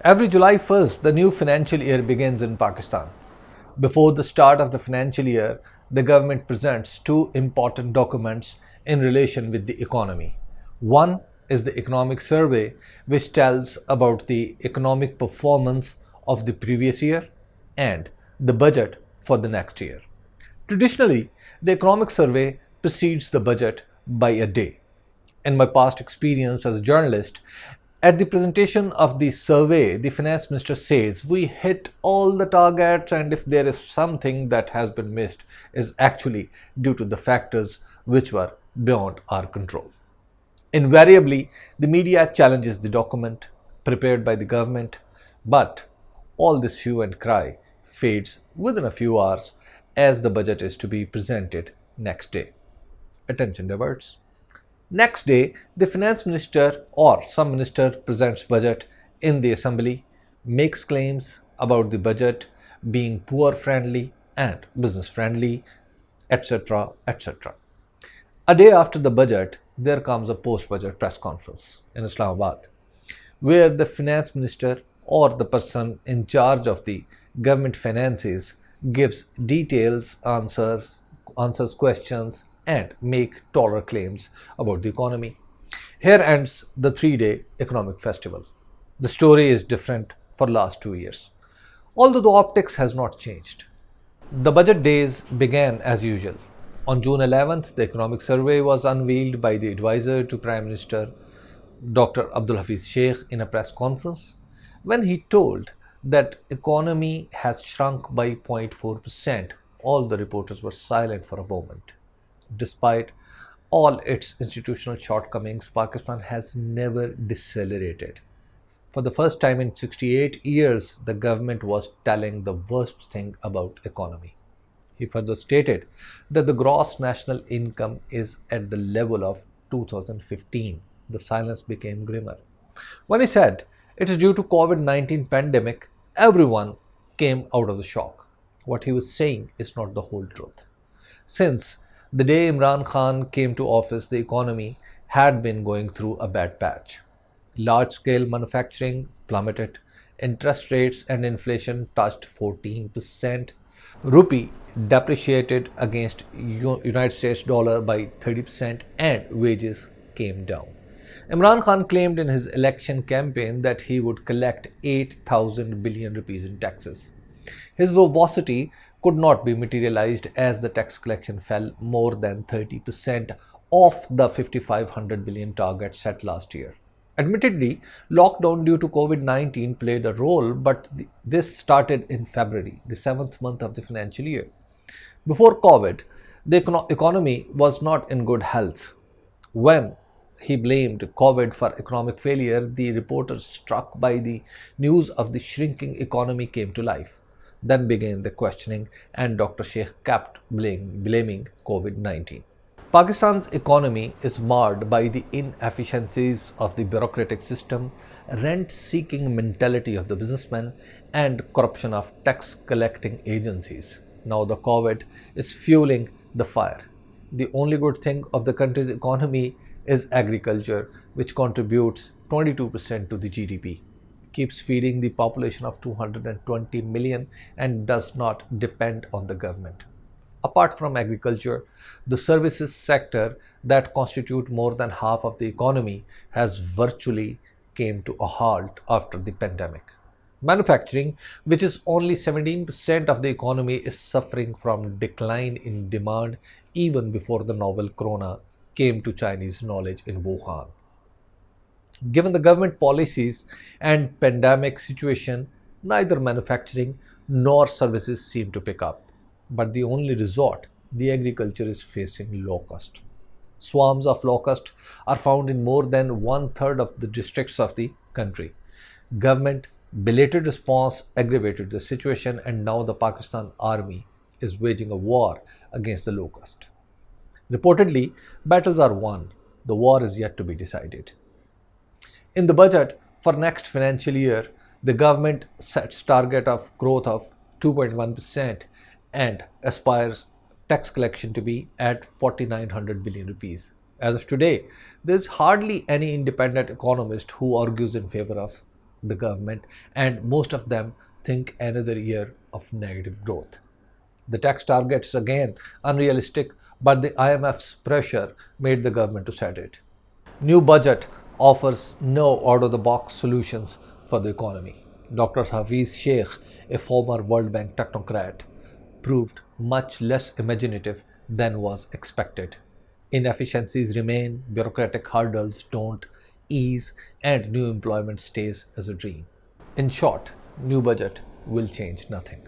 Every July 1st, the new financial year begins in Pakistan. Before the start of the financial year, the government presents two important documents in relation with the economy. One is the economic survey, which tells about the economic performance of the previous year, and the budget for the next year. Traditionally, the economic survey precedes the budget by a day. In my past experience as a journalist, at the presentation of the survey, the finance minister says we hit all the targets, and if there is something that has been missed, is actually due to the factors which were beyond our control. Invariably, the media challenges the document prepared by the government, but all this hue and cry fades within a few hours as the budget is to be presented next day. Attention diverts. Next day, the finance minister or some minister presents budget in the assembly, makes claims about the budget being poor friendly and business friendly, etc. etc. A day after the budget, there comes a post budget press conference in Islamabad, where the finance minister or the person in charge of the government finances gives details, answers questions, and make taller claims about the economy. Here ends the 3-day economic festival. The story is different for last 2 years, although the optics has not changed. The budget days began as usual. On June 11th, the economic survey was unveiled by the advisor to Prime Minister Dr. Abdul Hafiz Sheikh in a press conference when he told that economy has shrunk by 0.4%. All the reporters were silent for a moment. Despite all its institutional shortcomings, Pakistan has never decelerated. For the first time in 68 years, the government was telling the worst thing about economy. He further stated that the gross national income is at the level of 2015. The silence became grimmer. When he said it is due to COVID-19 pandemic, everyone came out of the shock. What he was saying is not the whole truth. Since the day Imran Khan came to office, the economy had been going through a bad patch. Large scale manufacturing plummeted, interest rates and inflation touched 14%, rupee depreciated against United States dollar by 30%, and wages came down. Imran Khan claimed in his election campaign that he would collect 8,000 billion rupees in taxes. His verbosity could not be materialized as the tax collection fell more than 30% off the 5,500 billion target set last year. Admittedly, lockdown due to COVID 19 played a role, but this started in February, the seventh month of the financial year. Before COVID, the economy was not in good health. When he blamed COVID for economic failure, the reporters struck by the news of the shrinking economy came to life. Then began the questioning, and Dr. Sheikh kept blaming COVID 19. Pakistan's economy is marred by the inefficiencies of the bureaucratic system, rent seeking mentality of the businessman, and corruption of tax collecting agencies. Now, the COVID is fueling the fire. The only good thing of the country's economy is agriculture, which contributes 22% to the GDP, keeps feeding the population of 220 million, and does not depend on the government. Apart from agriculture, the services sector that constitute more than half of the economy has virtually came to a halt after the pandemic. Manufacturing, which is only 17% of the economy, is suffering from decline in demand even before the novel corona came to Chinese knowledge in Wuhan. Given the government policies and pandemic situation, neither manufacturing nor services seem to pick up. But the only resort, the agriculture, is facing locust. Swarms of locusts are found in more than one third of the districts of the country. Government belated response aggravated the situation, and now the Pakistan army is waging a war against the locust. Reportedly, battles are won. The war is yet to be decided. In the budget for next financial year, the government sets target of growth of 2.1% and aspires tax collection to be at 4900 billion rupees. As of today, there is hardly any independent economist who argues in favor of the government, and most of them think another year of negative growth. The tax targets again unrealistic, but the IMF's pressure made the government to set it. New budget offers no out-of-the-box solutions for the economy. Dr. Hafiz Sheikh, a former World Bank technocrat, proved much less imaginative than was expected. Inefficiencies remain, bureaucratic hurdles don't ease, and new employment stays as a dream. In short, new budget will change nothing.